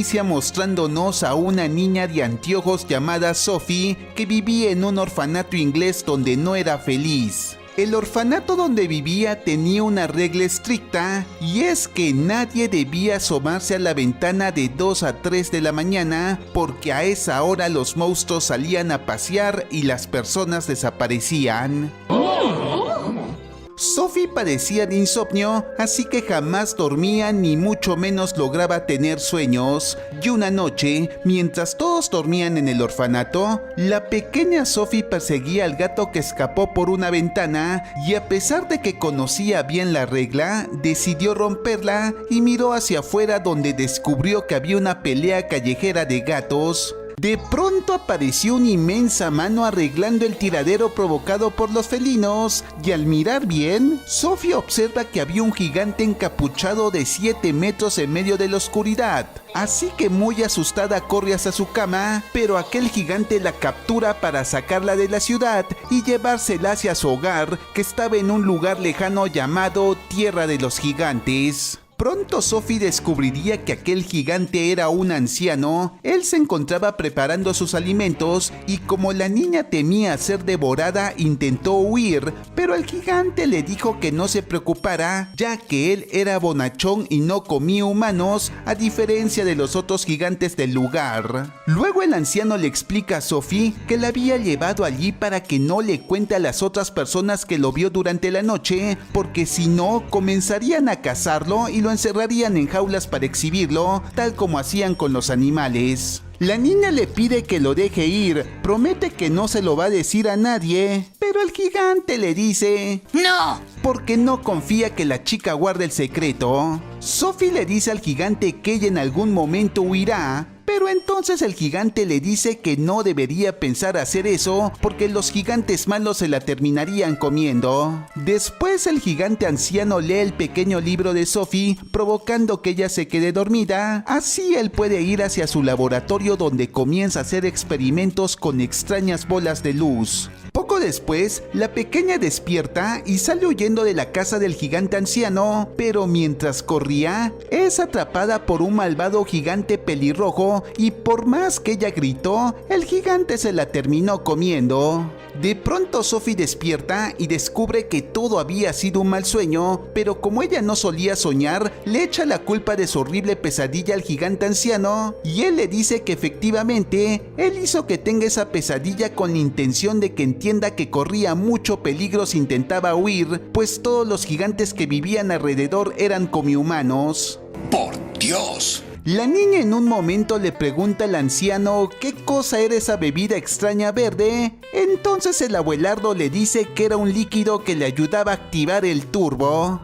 inicia mostrándonos a una niña de anteojos llamada Sophie que vivía en un orfanato inglés donde no era feliz. El orfanato donde vivía tenía una regla estricta, y es que nadie debía asomarse a la ventana de 2 a 3 de la mañana, porque a esa hora los monstruos salían a pasear y las personas desaparecían. Sophie padecía de insomnio, así que jamás dormía ni mucho menos lograba tener sueños. Y una noche, mientras todos dormían en el orfanato, la pequeña Sophie perseguía al gato que escapó por una ventana, y a pesar de que conocía bien la regla, decidió romperla y miró hacia afuera, donde descubrió que había una pelea callejera de gatos. De pronto apareció una inmensa mano arreglando el tiradero provocado por los felinos, y al mirar bien, Sophie observa que había un gigante encapuchado de 7 metros en medio de la oscuridad. Así que muy asustada corre hacia su cama, pero aquel gigante la captura para sacarla de la ciudad y llevársela hacia su hogar, que estaba en un lugar lejano llamado Tierra de los Gigantes. Pronto Sophie descubriría que aquel gigante era un anciano. Él se encontraba preparando sus alimentos y, como la niña temía ser devorada, intentó huir, pero el gigante le dijo que no se preocupara, ya que él era bonachón y no comía humanos, a diferencia de los otros gigantes del lugar. Luego el anciano le explica a Sophie que la había llevado allí para que no le cuente a las otras personas que lo vio durante la noche, porque si no, comenzarían a cazarlo y lo encerrarían en jaulas para exhibirlo, tal como hacían con los animales. La niña le pide que lo deje ir, promete que no se lo va a decir a nadie, pero el gigante le dice ¡no!, porque no confía que la chica guarde el secreto. Sophie le dice al gigante que ella en algún momento huirá, pero entonces el gigante le dice que no debería pensar hacer eso, porque los gigantes malos se la terminarían comiendo. Después el gigante anciano lee el pequeño libro de Sophie, provocando que ella se quede dormida. Así él puede ir hacia su laboratorio, donde comienza a hacer experimentos con extrañas bolas de luz. Poco después, la pequeña despierta y sale huyendo de la casa del gigante anciano, pero mientras corría, es atrapada por un malvado gigante pelirrojo, y por más que ella gritó, el gigante se la terminó comiendo. De pronto Sophie despierta y descubre que todo había sido un mal sueño, pero como ella no solía soñar, le echa la culpa de su horrible pesadilla al gigante anciano, y él le dice que efectivamente, él hizo que tenga esa pesadilla con la intención de que entienda que corría mucho peligro si intentaba huir, pues todos los gigantes que vivían alrededor eran comihumanos. ¡Por Dios! La niña en un momento le pregunta al anciano qué cosa era esa bebida extraña verde. Entonces el abuelardo le dice que era un líquido que le ayudaba a activar el turbo.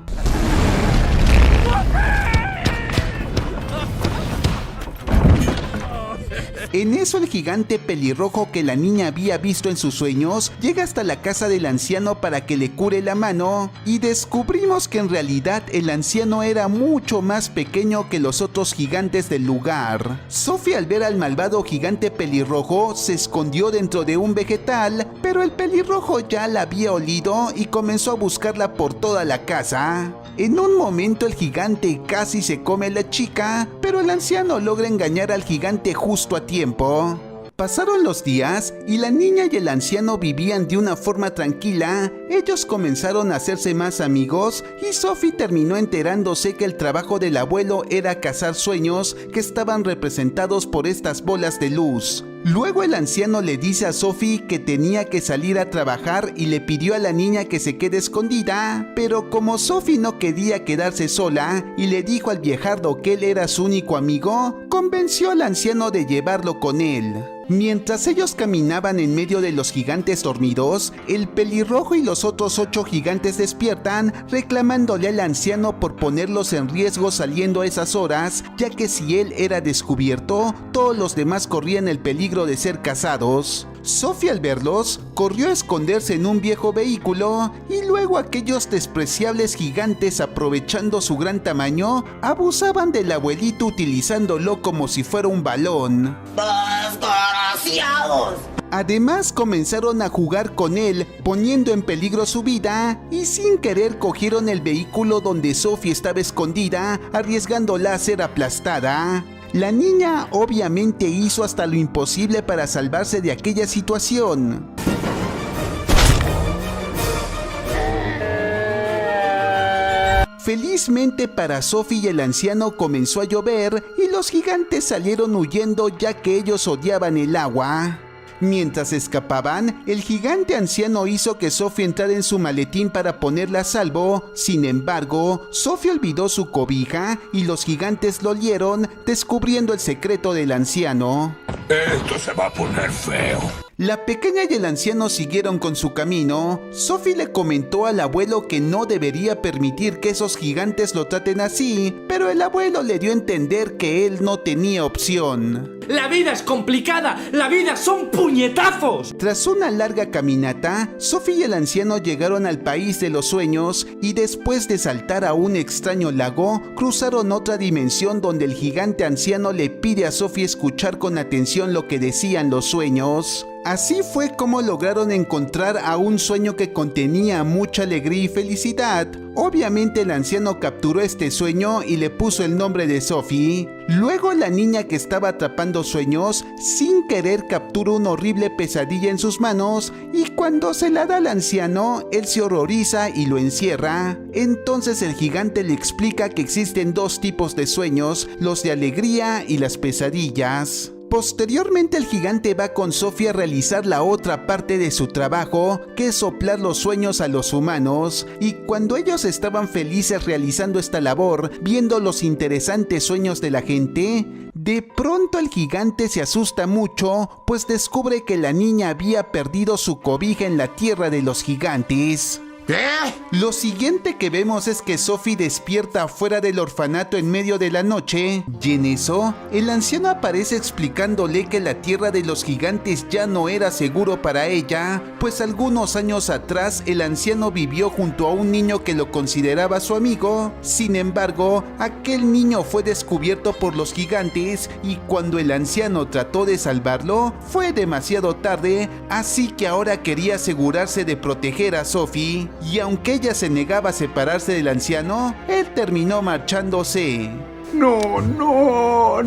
En eso el gigante pelirrojo que la niña había visto en sus sueños llega hasta la casa del anciano para que le cure la mano, y descubrimos que en realidad el anciano era mucho más pequeño que los otros gigantes del lugar. Sophie, al ver al malvado gigante pelirrojo, se escondió dentro de un vegetal, pero el pelirrojo ya la había olido y comenzó a buscarla por toda la casa. En un momento el gigante casi se come a la chica, pero el anciano logra engañar al gigante justo a tiempo. Pasaron los días y la niña y el anciano vivían de una forma tranquila. Ellos comenzaron a hacerse más amigos y Sophie terminó enterándose que el trabajo del abuelo era cazar sueños que estaban representados por estas bolas de luz. Luego el anciano le dice a Sophie que tenía que salir a trabajar y le pidió a la niña que se quede escondida, pero como Sophie no quería quedarse sola y le dijo al viejardo que él era su único amigo, convenció al anciano de llevarlo con él. Mientras ellos caminaban en medio de los gigantes dormidos, el pelirrojo y los otros 8 gigantes despiertan, reclamándole al anciano por ponerlos en riesgo saliendo a esas horas, ya que si él era descubierto, todos los demás corrían el peligro de ser cazados. Sophie, al verlos, corrió a esconderse en un viejo vehículo, y luego aquellos despreciables gigantes, aprovechando su gran tamaño, abusaban del abuelito utilizándolo como si fuera un balón. ¡Desgraciados! Además comenzaron a jugar con él, poniendo en peligro su vida, y sin querer cogieron el vehículo donde Sophie estaba escondida, arriesgándola a ser aplastada. La niña obviamente hizo hasta lo imposible para salvarse de aquella situación. Felizmente para Sophie y el anciano comenzó a llover y los gigantes salieron huyendo ya que ellos odiaban el agua. Mientras escapaban, el gigante anciano hizo que Sophie entrara en su maletín para ponerla a salvo. Sin embargo, Sophie olvidó su cobija y los gigantes lo olieron, descubriendo el secreto del anciano. Esto se va a poner feo. La pequeña y el anciano siguieron con su camino. Sophie le comentó al abuelo que no debería permitir que esos gigantes lo traten así, pero el abuelo le dio a entender que él no tenía opción. ¡La vida es complicada! ¡La vida son puñetazos! Tras una larga caminata, Sophie y el anciano llegaron al país de los sueños y después de saltar a un extraño lago, cruzaron otra dimensión donde el gigante anciano le pide a Sophie escuchar con atención lo que decían los sueños. Así fue como lograron encontrar a un sueño que contenía mucha alegría y felicidad. Obviamente el anciano capturó este sueño y le puso el nombre de Sophie. Luego la niña que estaba atrapando sueños, sin querer captura una horrible pesadilla en sus manos y cuando se la da al anciano, él se horroriza y lo encierra. Entonces el gigante le explica que existen dos tipos de sueños, los de alegría y las pesadillas. Posteriormente el gigante va con Sophie a realizar la otra parte de su trabajo, que es soplar los sueños a los humanos, y cuando ellos estaban felices realizando esta labor, viendo los interesantes sueños de la gente, de pronto el gigante se asusta mucho, pues descubre que la niña había perdido su cobija en la tierra de los gigantes. ¿Qué? Lo siguiente que vemos es que Sophie despierta fuera del orfanato en medio de la noche, y en eso, el anciano aparece explicándole que la tierra de los gigantes ya no era seguro para ella, pues algunos años atrás el anciano vivió junto a un niño que lo consideraba su amigo. Sin embargo, aquel niño fue descubierto por los gigantes y cuando el anciano trató de salvarlo, fue demasiado tarde, así que ahora quería asegurarse de proteger a Sophie. Y aunque ella se negaba a separarse del anciano, él terminó marchándose. No.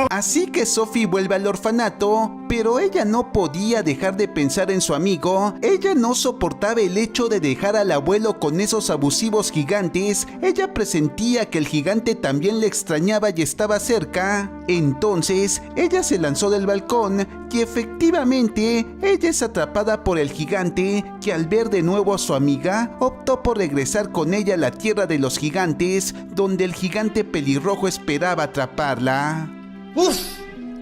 Así que Sophie vuelve al orfanato, pero ella no podía dejar de pensar en su amigo. Ella no soportaba el hecho de dejar al abuelo con esos abusivos gigantes. Ella presentía que el gigante también le extrañaba y estaba cerca. Entonces, ella se lanzó del balcón y efectivamente, ella es atrapada por el gigante, que al ver de nuevo a su amiga, optó por regresar con ella a la tierra de los gigantes, donde el gigante pelirrojo esperaba atraparla. ¡Uf!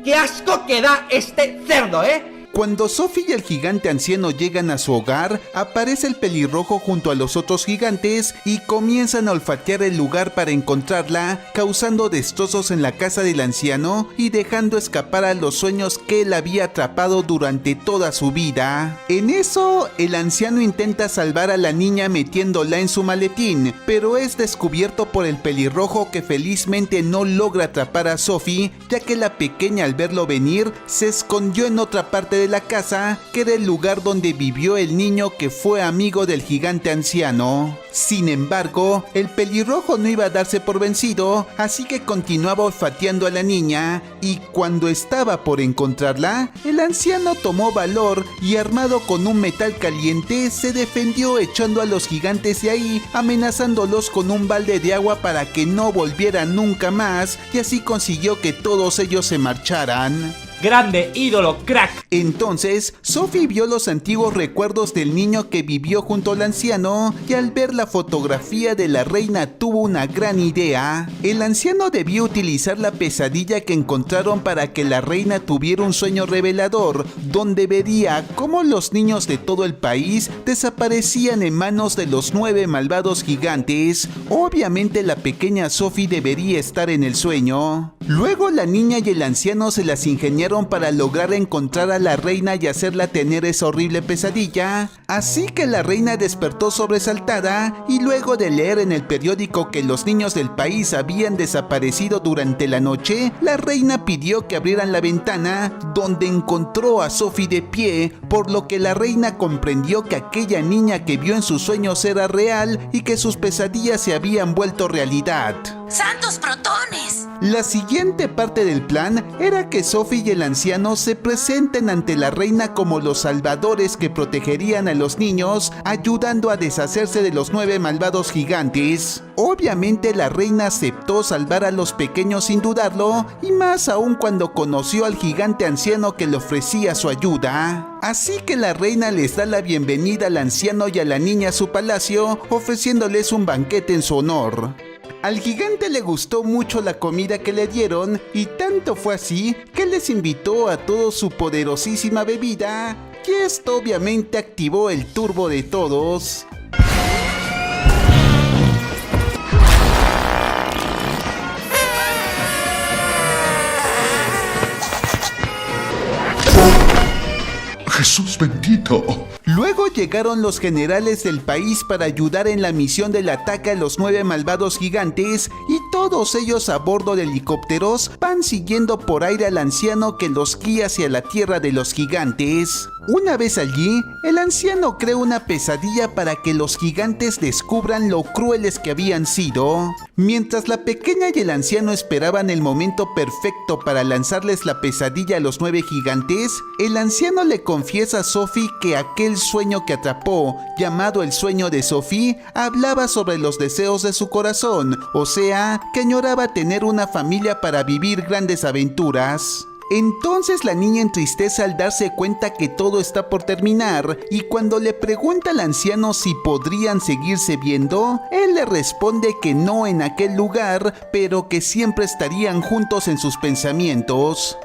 ¡Qué asco que da este cerdo, Cuando Sophie y el gigante anciano llegan a su hogar, aparece el pelirrojo junto a los otros gigantes y comienzan a olfatear el lugar para encontrarla, causando destrozos en la casa del anciano y dejando escapar a los sueños que él había atrapado durante toda su vida. En eso, el anciano intenta salvar a la niña metiéndola en su maletín, pero es descubierto por el pelirrojo que felizmente no logra atrapar a Sophie, ya que la pequeña al verlo venir se escondió en otra parte de la casa, que era el lugar donde vivió el niño que fue amigo del gigante anciano. Sin embargo, el pelirrojo no iba a darse por vencido, así que continuaba olfateando a la niña, y cuando estaba por encontrarla, el anciano tomó valor y armado con un metal caliente, se defendió echando a los gigantes de ahí, amenazándolos con un balde de agua para que no volvieran nunca más, y así consiguió que todos ellos se marcharan. ¡Grande, ídolo, crack! Entonces, Sophie vio los antiguos recuerdos del niño que vivió junto al anciano y al ver la fotografía de la reina tuvo una gran idea. El anciano debió utilizar la pesadilla que encontraron para que la reina tuviera un sueño revelador, donde vería cómo los niños de todo el país desaparecían en manos de los 9 malvados gigantes. Obviamente la pequeña Sophie debería estar en el sueño. Luego la niña y el anciano se las ingeniaron enviaron para lograr encontrar a la reina y hacerla tener esa horrible pesadilla. Así que la reina despertó sobresaltada y luego de leer en el periódico que los niños del país habían desaparecido durante la noche, la reina pidió que abrieran la ventana, donde encontró a Sophie de pie, por lo que la reina comprendió que aquella niña que vio en sus sueños era real y que sus pesadillas se habían vuelto realidad. ¡Santos protones! La siguiente parte del plan era que Sophie y el anciano se presenten ante la reina como los salvadores que protegerían a los niños, ayudando a deshacerse de los 9 malvados gigantes. Obviamente la reina aceptó salvar a los pequeños sin dudarlo, y más aún cuando conoció al gigante anciano que le ofrecía su ayuda. Así que la reina les da la bienvenida al anciano y a la niña a su palacio, ofreciéndoles un banquete en su honor. Al gigante le gustó mucho la comida que le dieron, y tanto fue así que les invitó a todos su poderosísima bebida, y esto obviamente activó el turbo de todos. Jesús bendito. Luego llegaron los generales del país para ayudar en la misión del ataque a los 9 malvados gigantes, y todos ellos a bordo de helicópteros van siguiendo por aire al anciano que los guía hacia la tierra de los gigantes. Una vez allí, el anciano crea una pesadilla para que los gigantes descubran lo crueles que habían sido. Mientras la pequeña y el anciano esperaban el momento perfecto para lanzarles la pesadilla a los 9 gigantes, el anciano le confiesa a Sophie que aquel sueño que atrapó, llamado el sueño de Sophie, hablaba sobre los deseos de su corazón, o sea, que añoraba tener una familia para vivir grandes aventuras. Entonces la niña entristece al darse cuenta que todo está por terminar, y cuando le pregunta al anciano si podrían seguirse viendo, él le responde que no en aquel lugar, pero que siempre estarían juntos en sus pensamientos.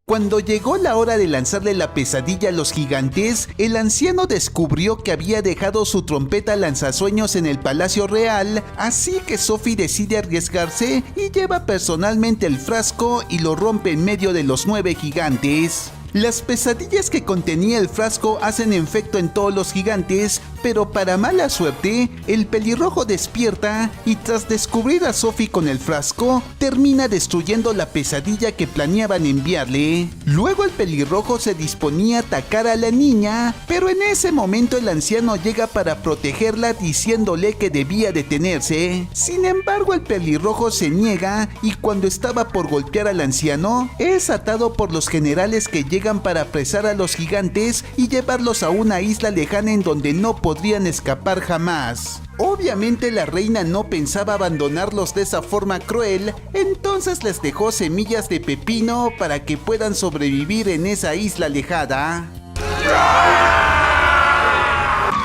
Cuando llegó la hora de lanzarle la pesadilla a los gigantes, el anciano descubrió que había dejado su trompeta lanzasueños en el palacio real, así que Sophie decide arriesgarse y lleva personalmente el frasco y lo rompe en medio de los 9 gigantes. Las pesadillas que contenía el frasco hacen efecto en todos los gigantes, pero para mala suerte, el pelirrojo despierta y tras descubrir a Sophie con el frasco, termina destruyendo la pesadilla que planeaban enviarle. Luego el pelirrojo se disponía a atacar a la niña, pero en ese momento el anciano llega para protegerla diciéndole que debía detenerse. Sin embargo, el pelirrojo se niega y cuando estaba por golpear al anciano, es atado por los generales que llegan para apresar a los gigantes y llevarlos a una isla lejana en donde no podrían escapar jamás. Obviamente la reina no pensaba abandonarlos de esa forma cruel, entonces les dejó semillas de pepino para que puedan sobrevivir en esa isla alejada.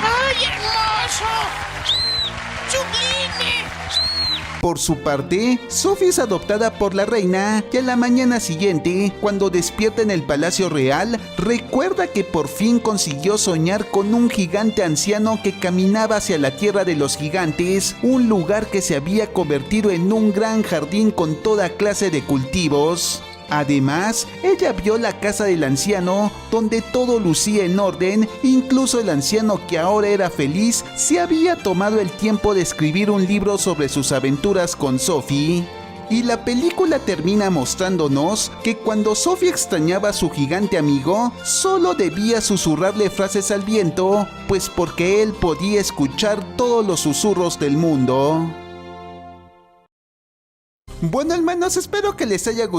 ¡Ay, hermoso! ¡Sublime! Por su parte, Sophie es adoptada por la reina y a la mañana siguiente, cuando despierta en el palacio real, recuerda que por fin consiguió soñar con un gigante anciano que caminaba hacia la tierra de los gigantes, un lugar que se había convertido en un gran jardín con toda clase de cultivos. Además, ella vio la casa del anciano, donde todo lucía en orden, incluso el anciano que ahora era feliz, se había tomado el tiempo de escribir un libro sobre sus aventuras con Sophie. Y la película termina mostrándonos que cuando Sophie extrañaba a su gigante amigo, solo debía susurrarle frases al viento, pues porque él podía escuchar todos los susurros del mundo. Bueno, hermanos, espero que les haya gustado